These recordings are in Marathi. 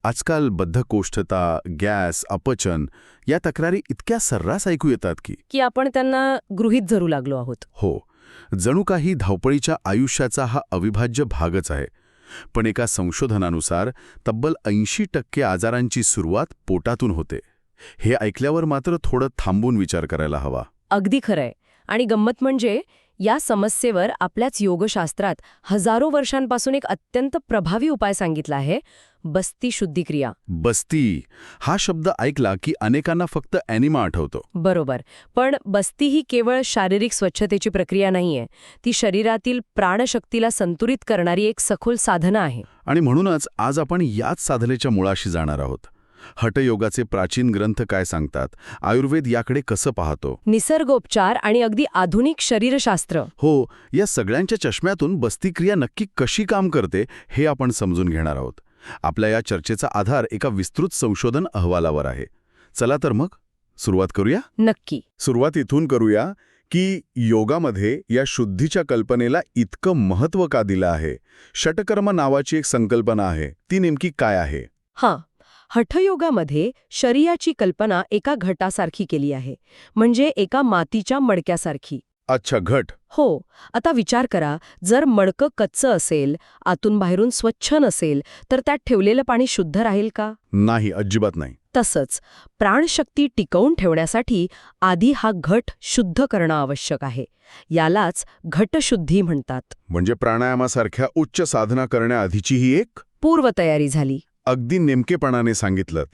आजकाल बद्धकोष्ठता, गॅस, अपचन या तक्रारी इतक्या सर्रास ऐकू येतात की आपण त्यांना गृहीत धरू लागलो आहोत. हो, जणू काही धावपळीच्या आयुष्याचा हा अविभाज्य भागच आहे. पण एका संशोधनानुसार तब्बल 80% आजारांची सुरुवात पोटातून होते. हे ऐकल्यावर मात्र थोडं थांबून विचार करायला हवा. अगदी खरंय. आणि गंमत म्हणजे या समस्येवर आपल्याच योगशास्त्रात हजारो वर्षांपासून एक अत्यंत प्रभावी उपाय सांगितला आहे, बस्ती शुद्धिक्रिया. बस्ती हा शब्द ऐकला की अनेकांना फक्त ॲनिमा आठवतो. बरोबर. पण बस्ती ही केवळ शारीरिक स्वच्छतेची प्रक्रिया नाहीये. ती शरीरातील प्राणशक्तीला संतुलित करणारी एक सखोल साधना आहे. आणि म्हणूनच आज आपण याच साधनेच्या मुळाशी जाणार आहोत. हठयोगाचे प्राचीन ग्रंथ काय सांगतात, आयुर्वेद याकडे कसं पाहतो, निसर्गोपचार आणि अगदी आधुनिक शरीरशास्त्र. हो, या सगळ्यांच्या चष्म्यातून बस्तीक्रिया नक्की कशी काम करते हे आपण समजून घेणार आहोत. आपल्या या चर्चेचा आधार एका विस्तृत संशोधन अहवालावर आहे. चला तर मग सुरुवात करूया. नक्की. सुरुवात इथून करूया की योगामध्ये या शुद्धीच्या कल्पनेला इतकं महत्त्व का दिलं आहे. षटकर्म नावाची एक संकल्पना आहे, ती नेमकी काय आहे? हां, हठयोगामध्ये शरीराची कल्पना एका घटासारखी केली आहे, म्हणजे एका मातीच्या मडक्यासारखी. अच्छा, घट. हो. आता विचार करा, जर मडकं कच्चं असेल, आतून बाहेरून स्वच्छ नसेल, तर त्यात ठेवलेलं पाणी शुद्ध राहील का? नाही, अजिबात नाही. तसंच प्राणशक्ती टिकवून ठेवण्यासाठी आधी हा घट शुद्ध करणं आवश्यक आहे. यालाच घटशुद्धी म्हणतात. म्हणजे प्राणायामासारख्या उच्च साधना करण्याआधीची ही एक पूर्वतयारी झाली. अगदी नेमकेपणाने सांगितलं.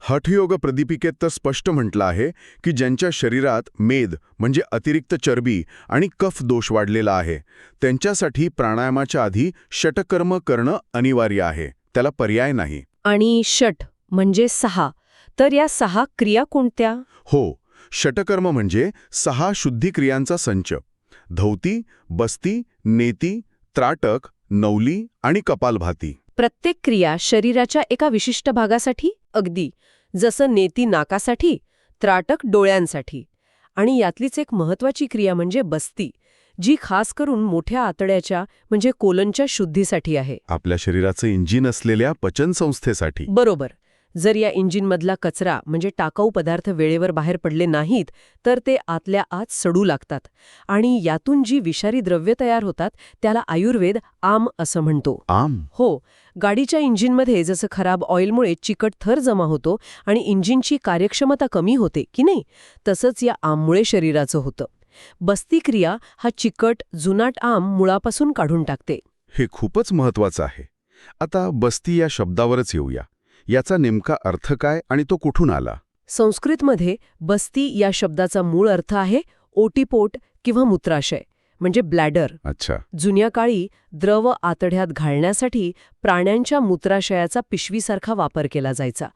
हठयोग प्रदीपिकेत तर स्पष्ट म्हटलं आहे की ज्यांच्या शरीरात मेद म्हणजे अतिरिक्त चरबी आणि कफ दोष वाढलेला आहे, त्यांच्यासाठी प्राणायामाच्या आधी षटकर्म करणं अनिवार्य आहे. त्याला पर्याय नाही. आणि षट म्हणजे 6. तर या 6 क्रिया कोणत्या? हो, षटकर्म म्हणजे 6 शुद्धिक्रियांचा संच. धौती, बस्ती, नेती, त्राटक, नवली आणि कपालभाती. प्रत्येक क्रिया शरीराच्या एका विशिष्ट भागासाठी. अगदी जसं नेती नाकासाठी, त्राटक डोळ्यांसाठी. आणि यातलीच एक महत्वाची क्रिया म्हणजे बस्ती, जी खास करून मोठ्या आतड्याच्या म्हणजे कोलनच्या शुद्धीसाठी आहे. आपल्या शरीराचं इंजिन असलेल्या पचनसंस्थेसाठी. बरोबर. जर या इंजिनमधला कचरा म्हणजे टाकाऊ पदार्थ वेळेवर बाहेर पडले नाहीत, तर ते आतल्या आत सडू लागतात. आणि यातून जी विषारी द्रव्य तयार होतात त्याला आयुर्वेद आम असं म्हणतो. आम? हो. गाडीच्या इंजिनमध्ये जसं खराब ऑइलमुळे चिकट थर जमा होतो आणि इंजिनची कार्यक्षमता कमी होते की नाही, तसंच या आममुळे शरीराचं होतं. बस्तीक्रिया हा चिकट जुनाट आम मुळापासून काढून टाकते. हे खूपच महत्वाचं आहे. आता बस्ती या शब्दावरच येऊया. याचा नेमका अर्थ काय आणि तो कुठून आला? संस्कृतमध्ये बस्ती या शब्दाचा मूळ अर्थ आहे ओटीपोट किंवा मूत्राशय म्हणजे ब्लॅडर. अच्छा. जुन्या काळी द्रव आतड्यात घालण्यासाठी प्राण्यांच्या मूत्राशयाचा पिशवीसारखा वापर केला जायचा.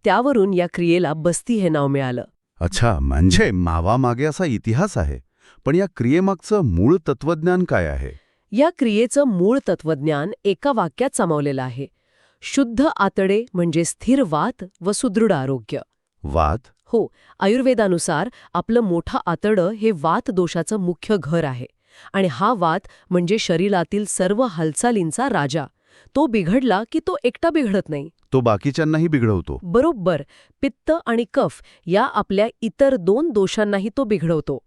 त्यावरून या क्रियेला बस्ती हे नाव मिळालं. अच्छा, म्हणजे मावामागे असा इतिहास आहे. पण या क्रियेमागचं मूळ तत्वज्ञान काय आहे? या क्रियेचं मूळ तत्वज्ञान एका वाक्यात सामावलेलं आहे. शुद्ध आतडे म्हणजे स्थिर वात व सुदृढ आरोग्य. वात? हो. आयुर्वेदानुसार आपलं मोठं आतडं हे वात दोषाचं मुख्य घर आहे. आणि हा वात म्हणजे शरीरातील सर्व हालचालींचा राजा. तो बिघडला की तो एकटा बिघडत नाही, तो बाकीच्यांनाही बिघडवतो. बरोबर. पित्त आणि कफ या आपल्या इतर 2 दोषांनाही तो बिघडवतो.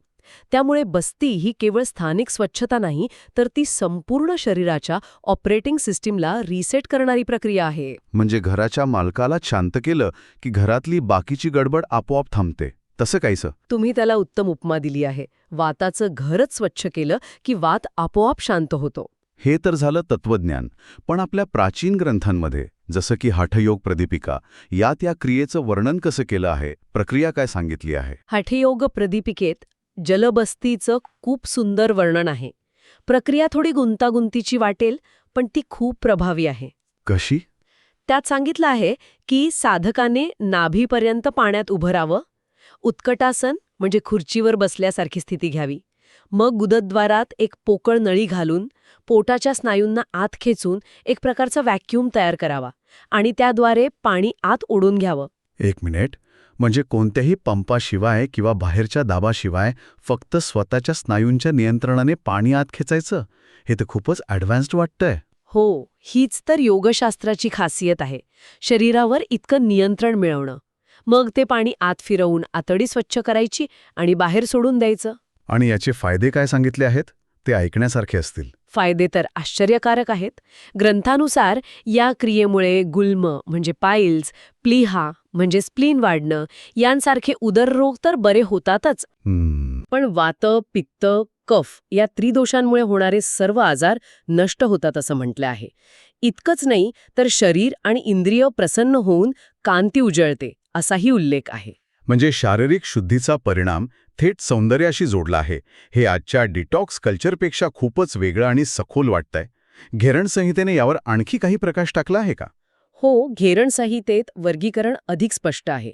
त्यामुळे बस्ती ही केवळ स्थानिक स्वच्छता नाही, तर ती संपूर्ण शरीराच्या ऑपरेटिंग सिस्टीमला रिसेट करणारी प्रक्रिया आहे. म्हणजे घराच्या मालकाला शांत केलं की घरातली बाकीची गडबड आपोआप थांबते, तसं काहीसं? तुम्ही त्याला उत्तम उपमा दिली आहे. वाताचं घरच स्वच्छ केलं की वात आपोआप शांत होतो. हे तर झालं तत्वज्ञान. पण आपल्या प्राचीन ग्रंथांमध्ये जसं की हठयोग प्रदीपिका यात या क्रियेचं वर्णन कसं केलं आहे? प्रक्रिया काय सांगितली आहे? हठयोग प्रदीपिकेत जलबस्तीचं खूप सुंदर वर्णन आहे. प्रक्रिया थोडी गुंतागुंतीची वाटेल, पण ती खूप प्रभावी आहे. कशी? त्यात सांगितलं आहे की साधकाने नाभीपर्यंत पाण्यात उभं राहावं, उत्कटासन म्हणजे खुर्चीवर बसल्यासारखी स्थिती घ्यावी, मग गुदद्वारात एक पोकळ नळी घालून पोटाच्या स्नायूंना आत खेचून एक प्रकारचा व्हॅक्यूम तयार करावा आणि त्याद्वारे पाणी आत ओढून घ्यावं. 1 मिनिट, म्हणजे कोणत्याही पंपाशिवाय किंवा बाहेरच्या दाबाशिवाय फक्त स्वतःच्या स्नायूंच्या नियंत्रणाने पाणी आत खेचायचं? हे तर खूपच ॲडव्हान्स्ड वाटतंय. हो, हीच तर योगशास्त्राची खासियत आहे. शरीरावर इतकं नियंत्रण मिळवणं. मग ते पाणी आत फिरवून आतडी स्वच्छ करायची आणि बाहेर सोडून द्यायचं. आणि याचे फायदे काय सांगितले आहेत ते ऐकण्यासारखे असतील. फायदे तर आश्चर्यकारक आहेत. ग्रंथानुसार या क्रियेमुळे गुल्म म्हणजे पाईल्स, प्लीहा म्हणजे स्प्लीन वाढणं यांसारखे उदररोग तर बरे होतातच. पण वात, पित्त, कफ या त्रिदोषांमुळे होणारे सर्व आजार नष्ट होतात असं म्हटलं आहे. इतकंच नाही तर शरीर आणि इंद्रिय प्रसन्न होऊन कांती उजळते असाही उल्लेख आहे. म्हणजे शारीरिक शुद्धीचा परिणाम थेट सौंदर्याशी जोडला आहे. हे आजच्या डिटॉक्स कल्चरपेक्षा खूपच वेगळं आणि सखोल वाटतंय. घेरण संहितेने यावर आणखी काही प्रकाश टाकला आहे का? हो, घेरण संहितेत वर्गीकरण अधिक स्पष्ट आहे.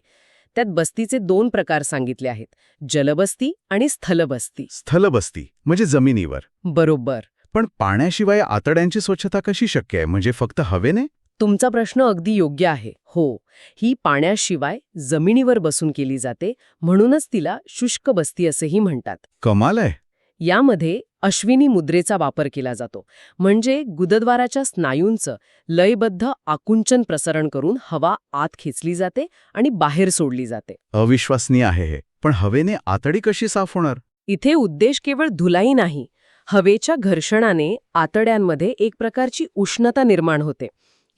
त्यात बस्तीचे 2 प्रकार सांगितले आहेत, जलबस्ती आणि स्थलबस्ती. स्थलबस्ती म्हणजे जमिनीवर. बरोबर. पण पाण्याशिवाय आतड्यांची स्वच्छता कशी शक्य आहे? म्हणजे फक्त हवेने? तुमचा प्रश्न अगदी योग्य आहे. हो, ही पाण्याशिवाय जमिनीवर बसून केली जाते, म्हणूनच तिला शुष्क बस्ती असेही म्हणतात. कमाल आहे. यामध्ये अश्विनी मुद्रेचा वापर केला जातो. म्हणजे गुदद्वाराच्या स्नायूंचं लयबद्ध आकुंचन प्रसरण करून हवा आत खेचली जाते आणि बाहेर सोडली जाते. अविश्वसनीय आहे हे. पण हवेने आतडी कशी साफ होणार? इथे उद्देश केवळ धुलाई नाही. हवेच्या घर्षणाने आतड्यांमध्ये एक प्रकारची उष्णता निर्माण होते.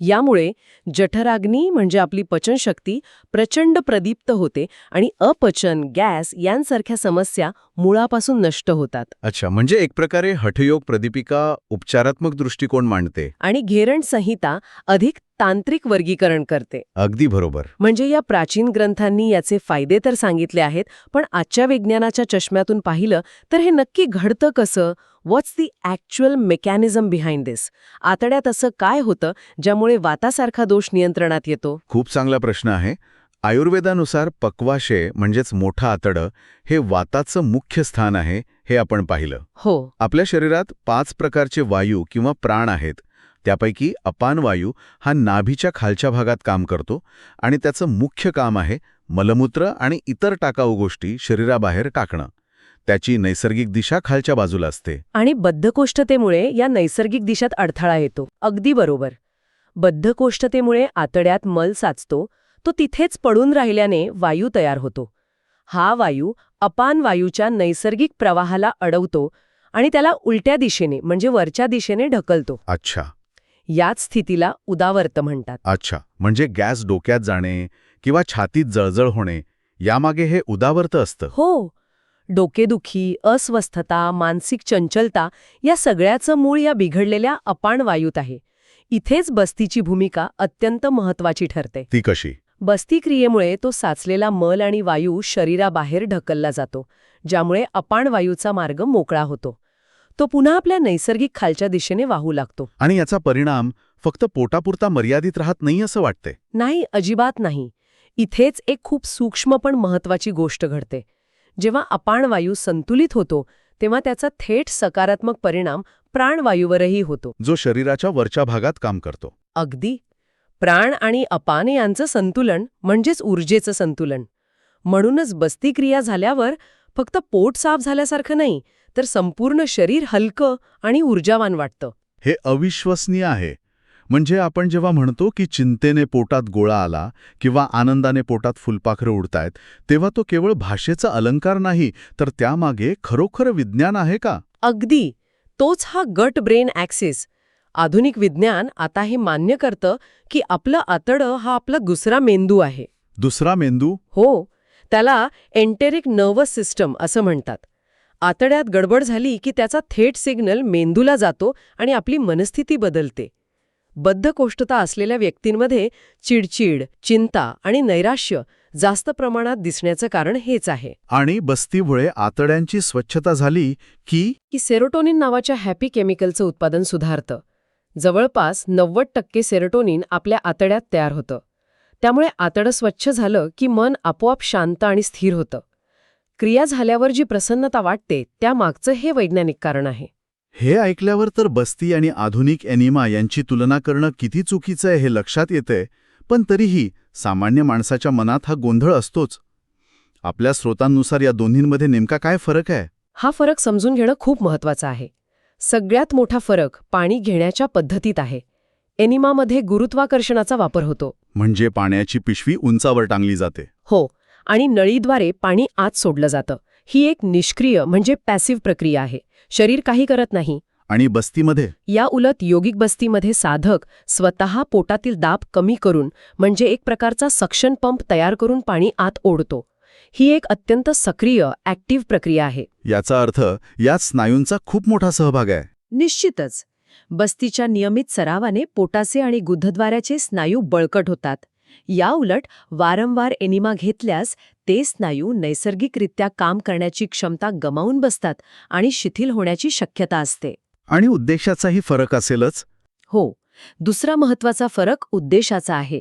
यामुळे जठराग्नी म्हणजे आपली पचनशक्ती प्रचंड प्रदीप्त होते आणि अपचन, गॅस यांसारख्या समस्या मुळापासून नष्ट होतात. अच्छा, म्हणजे एक प्रकारे हठयोग प्रदीपिका उपचारात्मक दृष्टिकोन मांडते. आणि घेरण संहिता अधिक तांत्रिक वर्गीकरण करते. अगदी बरोबर. म्हणजे या प्राचीन ग्रंथांनी याचे फायदे तर सांगितले आहेत, पण आजच्या विज्ञानाच्या चष्म्यातून पाहिलं तर हे नक्की घडतं कसं? व्हॉट्स दी ॲक्च्युअल मेकॅनिझम बिहाइंड दिस? आतड्यात असं काय होतं ज्यामुळे वातासारखा दोष नियंत्रणात येतो? खूप चांगला प्रश्न आहे. आयुर्वेदानुसार पक्वाशय म्हणजेच मोठं आतडं हे वाताचं मुख्य स्थान आहे, हे आपण पाहिलं. हो. आपल्या शरीरात 5 प्रकारचे वायू किंवा प्राण आहेत. त्यापैकी अपान वायू हा नाभीच्या खालच्या भागात काम करतो आणि त्याचं मुख्य काम आहे मलमूत्र आणि इतर टाकाऊ गोष्टी शरीराबाहेर टाकणं. त्याची नैसर्गिक दिशा खालच्या बाजूला असते. आणि बद्धकोष्ठतेमुळे या नैसर्गिक दिशेत अडथळा येतो. अगदी बरोबर. बद्धकोष्ठतेमुळे आतड्यात मल साचतो, तो तिथेच पडून राहिल्याने वायू तयार होतो. हा वायू अपान वायूच्या नैसर्गिक प्रवाहाला अडवतो आणि त्याला उलट्या दिशेने म्हणजे वरच्या दिशेने ढकलतो. अच्छा. याच स्थितीला उदावर्त म्हणतात. अच्छा, म्हणजे गॅस डोक्यात जाणे किंवा छातीत जळजळ होणे यामागे हे उदावर्त असतं. हो. डोकेदुखी, अस्वस्थता, मानसिक चंचलता या सगळ्याचं मूळ या बिघडलेल्या अपान वायूत आहे. इथेच बस्तीची भूमिका अत्यंत महत्वाची ठरते. ती कशी? बस्ती क्रियेमुळे तो साचलेला मल आणि वायू शरीराबाहेर ढकलला जातो, ज्यामुळे अपान वायूचा मार्ग मोकळा होतो. तो पुन्हा आपल्या नैसर्गिक खालच्या दिशेने वाहू लागतो. आणि याचा परिणाम फक्त पोटापुरता मर्यादित राहत नाही असं वाटते. नाही, अजिबात नाही. इथेच एक खूप सूक्ष्म पण महत्वाची गोष्ट घडते. जेव्हा अपान वायू संतुलित होतो तेव्हा त्याचा थेट सकारात्मक परिणाम प्राणवायूवरही होतो, जो शरीराच्या वरच्या भागात काम करतो. अगदी. प्राण आणि अपान यांचं संतुलन म्हणजेच ऊर्जेचं संतुलन. म्हणूनच बस्ती क्रिया झाल्यावर फक्त पोट साफ झाल्यासारखं नाही, तर संपूर्ण शरीर हलकं आणि ऊर्जावान वाटतं. हे अविश्वसनीय आहे. म्हणजे आपण जेव्हा म्हणतो की चिंतेने पोटात गोळा आला किंवा आनंदाने पोटात फुलपाखरं उडतायत, तेव्हा तो केवळ भाषेचा अलंकार नाही, तर त्यामागे खरोखर विज्ञान आहे का? अगदी. तोच हा गट ब्रेन ॲक्सिस. आधुनिक विज्ञान आता हे मान्य करतं की आपलं आतडं हा आपला दुसरा मेंदू आहे. दुसरा मेंदू? हो. त्याला एंटेरिक नर्वस सिस्टम असं म्हणतात. आतड्यात गडबड झाली की त्याचा थेट सिग्नल मेंदूला जातो आणि आपली मनस्थिती बदलते. बद्धकोष्ठता असलेल्या व्यक्तींमध्ये चिडचिड, चिंता आणि नैराश्य जास्त प्रमाणात दिसण्याचं कारण हेच आहे. आणि बस्तीमुळे आतड्यांची स्वच्छता झाली की सेरोटोनिन नावाच्या हॅपी केमिकलचं उत्पादन सुधारतं. जवळपास 90% सेरोटोनिन आपल्या आतड्यात तयार होतं. त्यामुळे आतडं स्वच्छ झालं की मन आपोआप शांत आणि स्थिर होतं. क्रिया झाल्यावर जी प्रसन्नता वाटते त्यामागचं हे वैज्ञानिक कारण आहे. हे ऐकल्यावर तर बस्ती आणि आधुनिक एनिमा यांची तुलना करणं किती चुकीचं आहे हे लक्षात येतंय. पण तरीही सामान्य माणसाच्या मनात हा गोंधळ असतोच. आपल्या स्रोतांनुसार या दोन्हींमध्ये नेमका काय फरक आहे? हा फरक समजून घेणं खूप महत्वाचं आहे. सगळ्यात मोठा फरक पाणी घेण्याच्या पद्धतीत आहे. एनिमामध्ये गुरुत्वाकर्षणाचा वापर होतो. म्हणजे पाण्याची पिशवी उंचावर टांगली जाते. हो, आणि नळीद्वारे पाणी आत सोडलं जातं. ही एक निष्क्रिय म्हणजे पॅसिव्ह प्रक्रिया आहे. शरीर काही करत नाही. आणि बस्तीमध्ये या उलट योगिक बस्तीमध्ये साधक स्वतः पोटातील दाब कमी करून म्हणजे एक प्रकारचा सक्शन पंप तयार करून पाणी आत ओढतो. ही एक अत्यंत सक्रिय, ॲक्टिव्ह प्रक्रिया आहे. याचा अर्थ यात स्नायूंचा खूप मोठा सहभाग आहे. निश्चितच. बस्तीच्या नियमित सरावाने पोटाचे आणि गुदद्वाराचे स्नायू बळकट होतात. या उलट वारंवार एनिमा घेतल्यास ते स्नायू नैसर्गिकरित्या काम करण्याची क्षमता गमावून बसतात आणि शिथिल होण्याची शक्यता असते. आणि उद्देशाचाही फरक असेलच. हो, दुसरा महत्वाचा फरक उद्देशाचा आहे.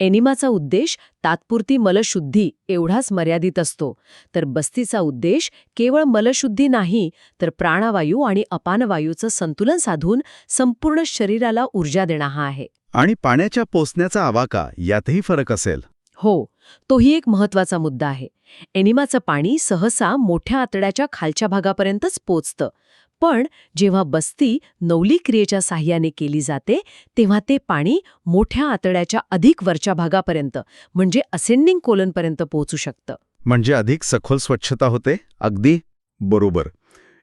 एनिमाचा उद्देश तात्पुरती मलशुद्धी एवढाच मर्यादित असतो, तर बस्तीचा उद्देश केवळ मलशुद्धी नाही, तर प्राणवायू आणि अपानवायूचं संतुलन साधून संपूर्ण शरीराला ऊर्जा देणं हा आहे. आणि पाण्याच्या पोचण्याचा आवाका यातही फरक असेल. हो, तोही एक महत्वाचा मुद्दा आहे. एनिमाचं पाणी सहसा मोठ्या आतड्याच्या खालच्या भागापर्यंतच पोचतं. पण जेव्हा बस्ती नवली क्रियेच्या साह्याने केली जाते तेव्हा ते पाणी मोठ्या आतड्याच्या अधिक वरच्या भागापर्यंत म्हणजे असेंडिंग कोलनपर्यंत पोहोचू शकतं. म्हणजे अधिक सखोल स्वच्छता होते. अगदी बरोबर.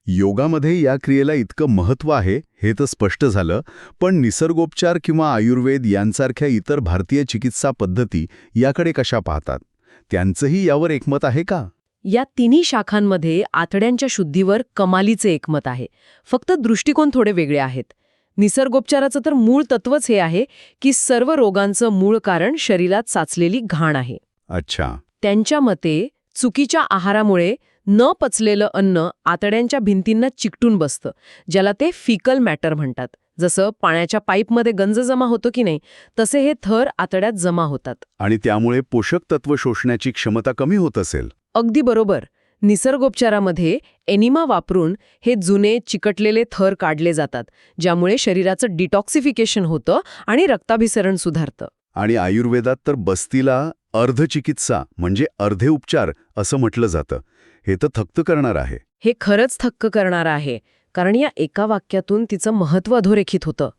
योगामध्ये या क्रियेला इतकं महत्त्व आहे हे तर स्पष्ट झालं, पण निसर्गोपचार किंवा आयुर्वेद यांसारख्या इतर भारतीय चिकित्सा पद्धती याकडे कशा पाहतात? त्यांचंही यावर एकमत आहे का? या तिन्ही शाखांमध्ये आतड्यांच्या शुद्धीवर कमालीचे एकमत आहे. फक्त दृष्टिकोन थोडे वेगळे आहेत. निसर्गोपचाराचं तर मूळ तत्वच हे आहे की सर्व रोगांचं मूळ कारण शरीरात साचलेली घाण आहे. अच्छा. त्यांच्या मते चुकीच्या आहारामुळे न पचलेलं अन्न आतड्यांच्या भिंतींना चिकटून बसतं, ज्याला ते फिकल मॅटर म्हणतात. जसं पाण्याच्या पाईपमध्ये गंज जमा होतो की नाही, तसे हे थर आतड्यात जमा होतात. आणि त्यामुळे पोषक तत्व शोषण्याची क्षमता कमी होत असेल. अगदी बरोबर. निसर्गोपचारामध्ये एनिमा वापरून हे जुने चिकटलेले थर काढले जातात, ज्यामुळे शरीराचं डिटॉक्सिफिकेशन होतं आणि रक्ताभिसरण सुधारतं. आणि आयुर्वेदात तर बस्तीला अर्धचिकित्सा म्हणजे अर्धे उपचार असं म्हटलं जातं. हे तर थक्क करणार आहे. हे खरंच थक्क करणारं आहे, कारण या एका वाक्यातून तिचं महत्त्व अधोरेखित होतं.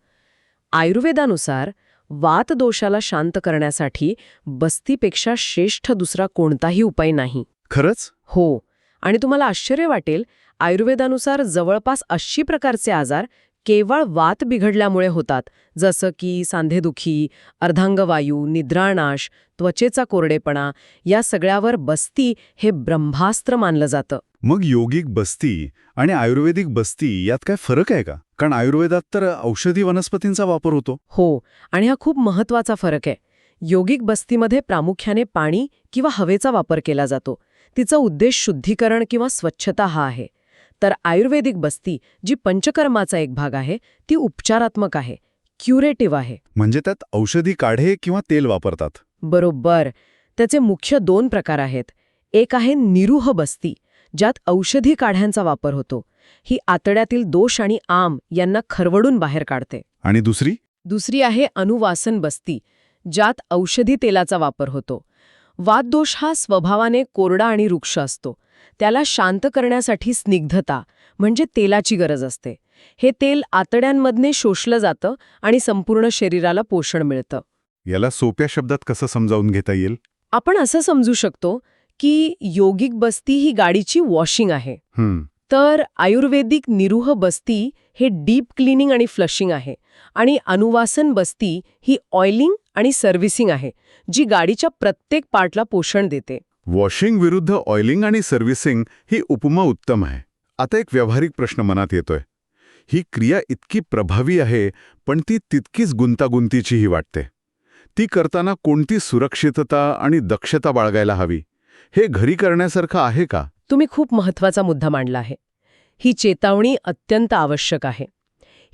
आयुर्वेदानुसार वातदोषाला शांत करण्यासाठी बस्तीपेक्षा श्रेष्ठ दुसरा कोणताही उपाय नाही. खरंच? हो. आणि तुम्हाला आश्चर्य वाटेल, आयुर्वेदानुसार जवळपास 80 प्रकारचे आजार केवळ वात बिघडल्यामुळे होतात, जसं की सांधेदुखी, अर्धांगवायू, निद्रानाश, त्वचेचा कोरडेपणा. या सगळ्यावर बस्ती हे ब्रह्मास्त्र मानलं जातं. मग योगिक बस्ती आणि आयुर्वेदिक बस्ती यात काय फरक आहे का? कारण आयुर्वेदात तर औषधी वनस्पतींचा वापर होतो. हो, आणि हा खूप महत्वाचा फरक आहे. योगिक बस्तीमध्ये प्रामुख्याने पाणी किंवा हवेचा वापर केला जातो. तिचा उद्देश शुद्धीकरण किंवा स्वच्छता हा आहे. तर आयुर्वेदिक बस्ती, जी पंचकर्माचा एक भाग आहे, ती उपचारात्मक आहे, क्युरेटिव्ह आहे. म्हणजे त्यात औषधी काढे किंवा तेल वापरतात. बरोबर. त्याचे मुख्य 2 प्रकार आहेत. एक आहे निरूह बस्ती, ज्यात औषधी काढ्यांचा वापर होतो. ही आतड्यातील दोष आणि आम यांना खरवडून बाहेर काढते. आणि दुसरी आहे अनुवासन बस्ती, ज्यात औषधी तेलाचा वापर होतो. वातदोष हा स्वभावाने कोरडा आणि रुक्ष असतो. त्याला शांत करण्यासाठी स्निग्धता म्हणजे तेलाची गरज असते. हे तेल आतड्यांमधने शोषलं जातं आणि संपूर्ण शरीराला पोषण मिळतं. याला सोप्या शब्दात कसं समजावून घेता येईल? आपण असं समजू शकतो की योगिक बस्ती ही गाडीची वॉशिंग आहे, तर आयुर्वेदिक निरूह बस्ती हे डीप क्लिनिंग आणि फ्लशिंग आहे, आणि अनुवासन बस्ती ही ऑइलिंग आणि सर्व्हिसिंग आहे, जी गाडीच्या प्रत्येक पार्टला पोषण देते. वॉशिंग विरुद्ध ऑइलिंग आणि सर्व्हिसिंग ही उपमा उत्तम आहे. आता एक व्यावहारिक प्रश्न मनात येतोय. ही क्रिया इतकी प्रभावी आहे, पण ती तितकीच गुंतागुंतीचीही वाटते. ती करताना कोणती सुरक्षितता आणि दक्षता बाळगायला हवी? हे घरी करण्यासारखं आहे का? तुम्ही खूप महत्वाचा मुद्दा मांडला आहे. ही चेतावणी अत्यंत आवश्यक आहे.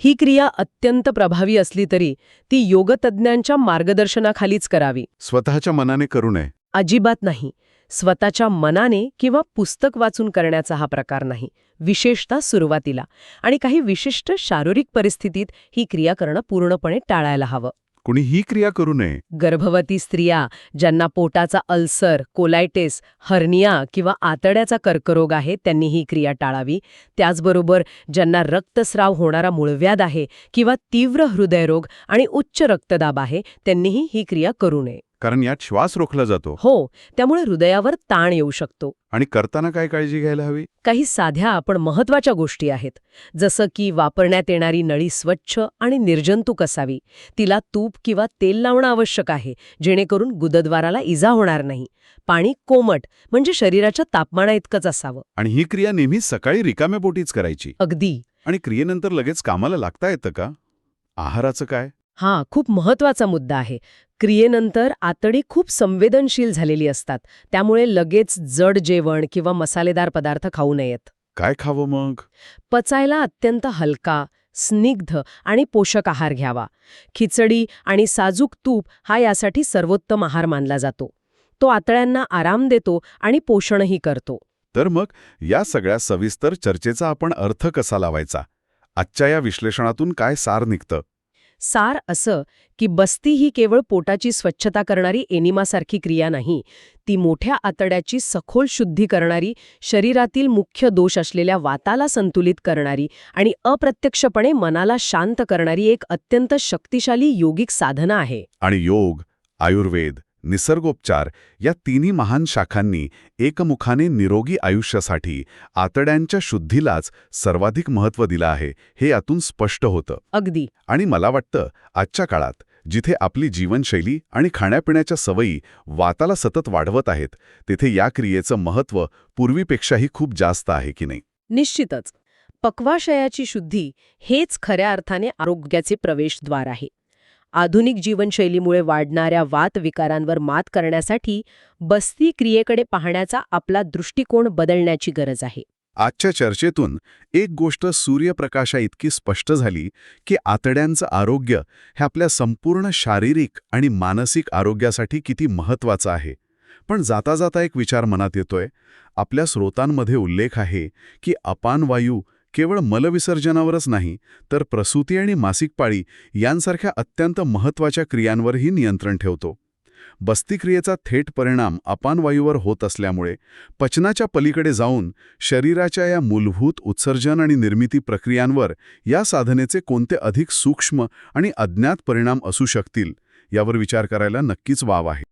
ही क्रिया अत्यंत प्रभावी असली तरी ती योगतज्ञांच्या मार्गदर्शनाखालीच करावी. स्वतःच्या मनाने करू नये. अजिबात नाही. स्वतःच्या मनाने किंवा पुस्तक वाचून करण्याचा हा प्रकार नाही, विशेषतः सुरुवातीला. आणि काही विशिष्ट शारीरिक परिस्थितीत ही क्रिया करणं पूर्णपणे टाळायला हवं. कुणी ही क्रिया करू नये. गर्भवती स्त्रिया, ज्यांना पोटाचा अल्सर, कोलायटिस, हर्निया किंवा आतड्याचा कर्करोग आहे, त्यांनी ही क्रिया टाळावी. त्याचबरोबर ज्यांना रक्तस्राव होणारा मूळव्याध आहे किंवा तीव्र हृदयरोग आणि उच्च रक्तदाब आहे, त्यांनीही ही क्रिया करू नये. कारण यात श्वास रोखला जातो. हो, त्यामुळे हृदयावर ताण येऊ शकतो. आणि करताना काय काळजी घ्यायला हवी? काही साध्या पण महत्वाच्या गोष्टी आहेत, जसं की वापरण्यात येणारी नळी स्वच्छ आणि निर्जंतुक असावी. तिला तूप किंवा तेल लावणं आवश्यक आहे, जेणेकरून गुदद्वाराला इजा होणार नाही. पाणी कोमट, म्हणजे शरीराच्या तापमानाइतकंच असावं. आणि ही क्रिया नेहमी सकाळी रिकाम्या पोटीच करायची. अगदी. आणि क्रियेनंतर लगेच कामाला लागता येतं का? आहाराचं काय? हा खूप महत्वाचा मुद्दा आहे. क्रियेनंतर आतडी खूप संवेदनशील झालेली असतात, त्यामुळे लगेच जड जेवण किंवा मसालेदार पदार्थ खाऊ नयेत. काय खावं मग? पचायला अत्यंत हलका, स्निग्ध आणि पोषक आहार घ्यावा. खिचडी आणि साजूक तूप हा यासाठी सर्वोत्तम आहार मानला जातो. तो आतड्यांना आराम देतो आणि पोषणही करतो. तर मग या सगळ्या सविस्तर चर्चेचा आपण अर्थ कसा लावायचा? आजच्या या विश्लेषणातून काय सार निघतं? सार असं की बस्ती ही केवळ पोटाची स्वच्छता करणारी एनिमासारखी क्रिया नाही. ती मोठ्या आतड्याची सखोल शुद्धी करणारी, शरीरातील मुख्य दोष असलेल्या वाताला संतुलित करणारी आणि अप्रत्यक्षपणे मनाला शांत करणारी एक अत्यंत शक्तिशाली योगिक साधना आहे. आणि योग, आयुर्वेद, निसर्गोपचार या तिन्ही महान शाखांनी एकमुखाने निरोगी आयुष्यासाठी आतड्यांच्या शुद्धीलाच सर्वाधिक महत्त्व दिलं आहे, हे यातून स्पष्ट होतं. अगदी. आणि मला वाटतं आजच्या काळात जिथे आपली जीवनशैली आणि खाण्यापिण्याच्या सवयी वाताला सतत वाढवत आहेत, तिथे या क्रियेचं महत्त्व पूर्वीपेक्षाही खूप जास्त आहे की नाही? निश्चितच. पक्वाशयाची शुद्धी हेच खऱ्या अर्थाने आरोग्याचे प्रवेशद्वार आहे. आधुनिक जीवनशैलीमुळे वाढणाऱ्या वातविकारांवर मात करण्यासाठी बस्ती क्रियेकडे पाहण्याचा आपला दृष्टिकोन बदलण्याची गरज आहे. आजच्या चर्चेतून एक गोष्ट सूर्यप्रकाशा इतकी स्पष्ट झाली की आतड्यांचं आरोग्य हे आपल्या संपूर्ण शारीरिक आणि मानसिक आरोग्यासाठी किती महत्त्वाचं आहे. पण जाता जाता एक विचार मनात येतोय. आपल्या स्रोतांमध्ये उल्लेख आहे की अपानवायू केवळ मलविसर्जनावरच नाही, तर प्रसूती आणि मासिक पाळी यांसारख्या अत्यंत महत्त्वाच्या क्रियांवरही नियंत्रण ठेवतो. बस्ती क्रियेचा थेट परिणाम अपानवायूवर होत असल्यामुळे पचनाच्या पलीकडे जाऊन शरीराच्या या मूलभूत उत्सर्जन आणि निर्मिती प्रक्रियांवर या साधनेचे कोणते अधिक सूक्ष्म आणि अज्ञात परिणाम असू शकतील, यावर विचार करायला नक्कीच वाव आहे.